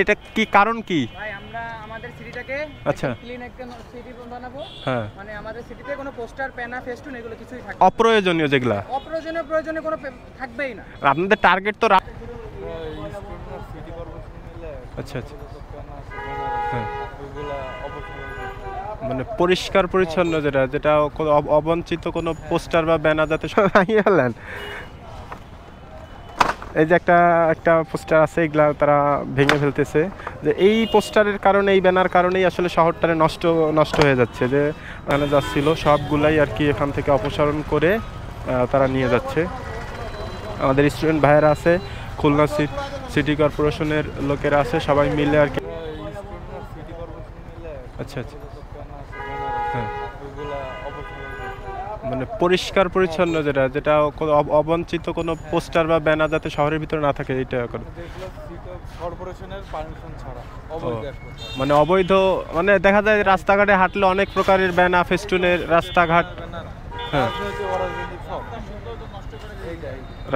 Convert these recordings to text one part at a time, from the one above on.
এটা কি কারণ কি? ভাই আমরা আমাদের সিটিটাকে আচ্ছা ক্লিন একটা সিটি বানাবো। হ্যাঁ মানে আমাদের সিটিতে কোনো পোস্টার প্যানা ফেস্টুন এগুলো কিছুই থাকবে অপ্রয়োজনীয় যেগুলা অপ্রয়োজনীয় প্রয়োজনে কোনো থাকবেই না। আপনাদের টার্গেট তো আচ্ছা আচ্ছা হ্যাঁ মানে পরিষ্কার পরিচ্ছন্ন যেটা যেটা কোনো অবঞ্চিত কোনো পোস্টার বা ব্যানার যাতে সবাই হলেন। এই যে একটা একটা পোস্টার আছে এগুলা তারা ভেঙে ফেলতেছে, যে এই পোস্টারের কারণে এই ব্যানার কারণেই আসলে শহরটারে নষ্ট হয়ে যাচ্ছে। যে এখানে যাচ্ছিল সবগুলাই আর কি এখান থেকে অপসারণ করে তারা নিয়ে যাচ্ছে। আমাদের স্টুডেন্ট ভাইয়েরা আছে, খুলনা সিটি কর্পোরেশনের লোকেরা আছে, সবাই মিলে আর কি। আচ্ছা আচ্ছা হ্যাঁ মানে পরিষ্কার পরিচ্ছন্ন যেটা যেটা কোনো অবঞ্চিত কোনো পোস্টার বা ব্যানার যাতে শহরের ভিতরে না থাকে এইটা করে কর্পোরেশনের পারমিশন ছাড়া মানে অবৈধ, মানে দেখা যায় রাস্তাঘাটে হাঁটলে অনেক প্রকারের ব্যানার ফেস্টুনের রাস্তাঘাট হ্যাঁ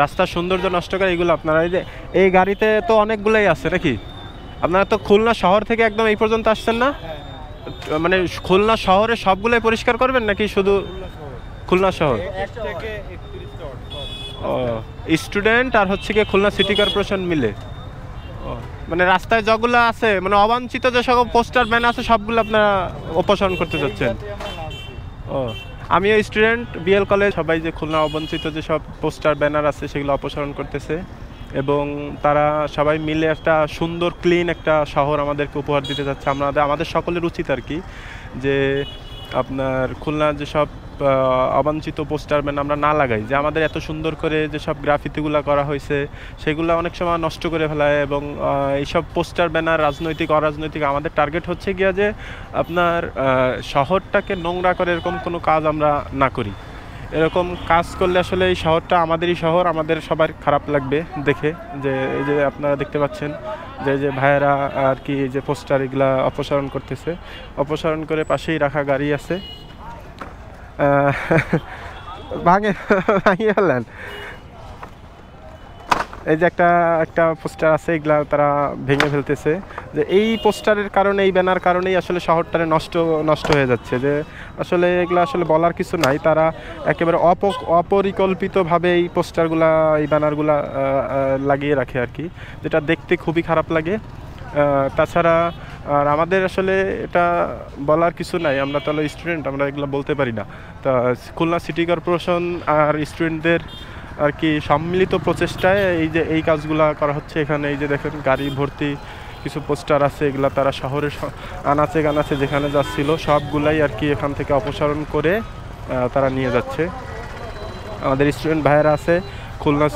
রাস্তার সৌন্দর্য নষ্ট করে এগুলো আপনারা এই যে এই গাড়িতে তো অনেকগুলোই আছে নাকি? আপনারা তো খুলনা শহর থেকে একদম এই পর্যন্ত আসছেন না? মানে খুলনা শহরে সবগুলোই পরিষ্কার করবেন নাকি শুধু খুলনা শহর? ও স্টুডেন্ট আর হচ্ছে কি খুলনা সিটি কর্পোরেশন মিলে ও মানে রাস্তায় যতগুলো আছে মানে অবাঞ্ছিত যে সব পোস্টার ব্যানার আছে সবগুলো আপনারা অপসারণ করতে যাচ্ছেন? ও আমিও স্টুডেন্ট বিএল কলেজ, সবাই যে খুলনা অবঞ্চিত যে সব পোস্টার ব্যানার আছে সেগুলো অপসারণ করতেছে এবং তারা সবাই মিলে একটা সুন্দর ক্লিন একটা শহর আমাদেরকে উপহার দিতে যাচ্ছে। আমাদের সকলের উচিত আর কি যে আপনার খুলনার যেসব অবাঞ্ছিত পোস্টার ব্যানার আমরা না লাগাই, যে আমাদের এত সুন্দর করে যেসব গ্রাফিতিগুলো করা হয়েছে সেগুলো অনেক সময় নষ্ট করে ফেলায় এবং এইসব পোস্টার ব্যানার রাজনৈতিক অরাজনৈতিক আমাদের টার্গেট হচ্ছে গিয়া যে আপনার শহরটাকে নোংরা করে এরকম কোনো কাজ আমরা না করি। এরকম কাজ করলে আসলে এই শহরটা আমাদেরই শহর, আমাদের সবার খারাপ লাগবে দেখে। যে এই যে আপনারা দেখতে পাচ্ছেন যে ভাইয়েরা আর কি যে পোস্টার এগুলা অপসারণ করতেছে, অপসারণ করে পাশেই রাখা গাড়ি আছে ভাঙিয়ে ফেলেন। এই যে একটা পোস্টার আছে এগুলা তারা ভেঙে ফেলতেছে, যে এই পোস্টারের কারণে এই ব্যানার কারণেই আসলে শহরটারে নষ্ট হয়ে যাচ্ছে। যে আসলে এগুলা আসলে বলার কিছু নাই, তারা একেবারে অপরিকল্পিতভাবে এই পোস্টারগুলা এই ব্যানারগুলা লাগিয়ে রাখে আর কি, যেটা দেখতে খুবই খারাপ লাগে। তাছাড়া আর আমাদের আসলে এটা বলার কিছু নাই, আমরা তাহলে স্টুডেন্ট, আমরা এগুলো বলতে পারি না। তা খুলনা সিটি কর্পোরেশন আর স্টুডেন্টদের আর কি সম্মিলিত প্রচেষ্টায় এই কাজগুলো করা হচ্ছে। এখানে এই যে দেখেন গাড়ি ভর্তি কিছু পোস্টার আছে, এগুলা তারা শহরের আনাচে কানাচে যেখানে যাচ্ছিল সবগুলাই আর কি এখান থেকে অপসারণ করে তারা নিয়ে যাচ্ছে। আমাদের স্টুডেন্ট ভাইয়েরা আছে, খুলনা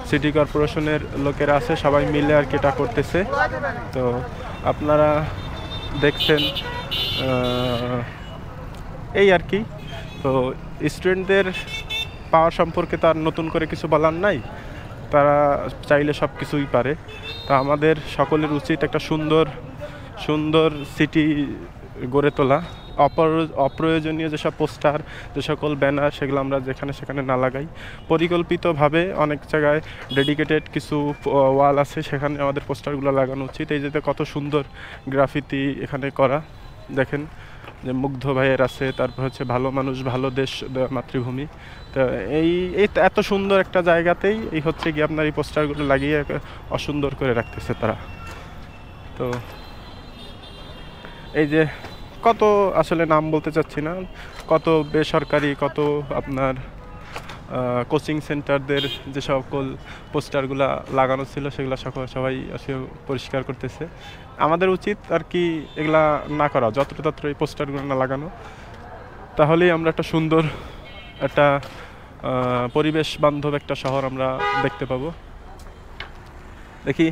সিটি কর্পোরেশনের লোকেরা আছে, সবাই মিলে আর কি এটা করতেছে। তো আপনারা দেখছেন এই আর কি। তো স্টুডেন্টদের পাওয়ার সম্পর্কে তার নতুন করে কিছু বলার নাই, তারা চাইলে সব কিছুই পারে। তা আমাদের সকলের উচিত একটা সুন্দর সিটি গড়ে তোলা। অপ্রয়োজনীয় যেসব পোস্টার যে সকল ব্যানার সেগুলো আমরা যেখানে সেখানে না লাগাই, পরিকল্পিতভাবে অনেক জায়গায় ডেডিকেটেড কিছু ওয়াল আছে সেখানে আমাদের পোস্টারগুলো লাগানো উচিত। এই যে কত সুন্দর গ্রাফিতি এখানে করা দেখেন, যে মুগ্ধ ভাইয়ের আছে, তারপর হচ্ছে ভালো মানুষ ভালো দেশ মাতৃভূমি। তো এই এত সুন্দর একটা জায়গাতেই এই হচ্ছে গিয়ে আপনার এই পোস্টারগুলো লাগিয়ে অসুন্দর করে রাখতেছে তারা। তো এই যে কত আসলে নাম বলতে চাচ্ছি না, কত বেসরকারি কত আপনার কোচিং সেন্টারদের যে সকল পোস্টারগুলো লাগানো ছিল সেগুলো সবাই আসলে পরিষ্কার করতেছে। আমাদের উচিত আর কি এগুলা না করা, যত্র এই পোস্টারগুলো না লাগানো, তাহলেই আমরা একটা সুন্দর একটা পরিবেশ বান্ধব একটা শহর আমরা দেখতে পাবো। দেখি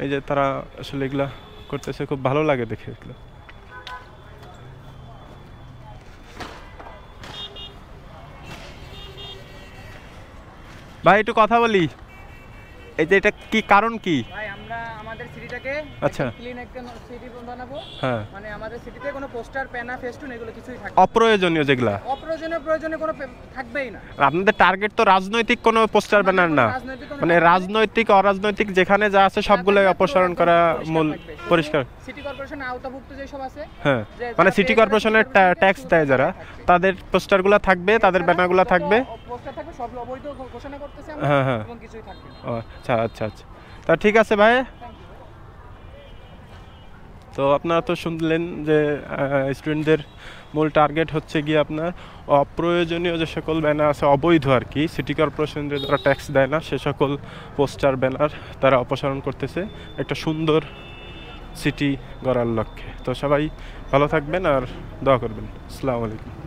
এই যে তারা আসলে এগুলা করতেছে, খুব ভালো লাগে দেখে এগুলো। ভাই একটু কথা বলি, এই যে এটা কি কারণ কি? ভাই আমরা আমরা আমাদের সিটিটাকে আচ্ছা। ক্লিন একটা সিটি বানাবো। হ্যাঁ, মানে আমাদের সিটিতে কোনো পোস্টার প্যানা ফেস্টুন এগুলো কিছুই থাকবে অপ্রয়োজনীয় যেগুলা। প্রয়োজনে কোনো থাকবেই না। আপনাদের টার্গেট তো রাজনৈতিক কোনো পোস্টার ব্যানার না, রাজনৈতিক কোনো মানে রাজনৈতিক অরাজনৈতিক যেখানে যা আছে সবগুলোই অপসারণ করা মূল পরিষ্কার। সিটি কর্পোরেশনের আওতাভুক্ত যেসব আছে হ্যাঁ, যে মানে যারা সিটি পেয়ে কর্পোরেশনের যাবে, ট্যাক্স দেয় যারা, তাদের পোস্টারগুলো থাকবে, তাদের ব্যানারগুলো থাকবে। পোস্টার থাকবে, সব অবৈধ ঘোষণা করতেছে আমরা, হ্যাঁ, হ্যাঁ। এবং কিছুই থাকবে না। ও আচ্ছা আচ্ছা আচ্ছা, তা ঠিক আছে ভাই। তো আপনারা তো শুনলেন যে স্টুডেন্টদের মূল টার্গেট হচ্ছে গিয়ে আপনার অপ্রয়োজনীয় যে সকল ব্যানার আছে, অবৈধ আর কি, সিটি কর্পোরেশনের যারা ট্যাক্স দেয় না সে সকল পোস্টার ব্যানার তারা অপসারণ করতেছে একটা সুন্দর সিটি গড়ার লক্ষ্যে। তো সবাই ভালো থাকবেন আর দোয়া করবেন। আসসালামু আলাইকুম।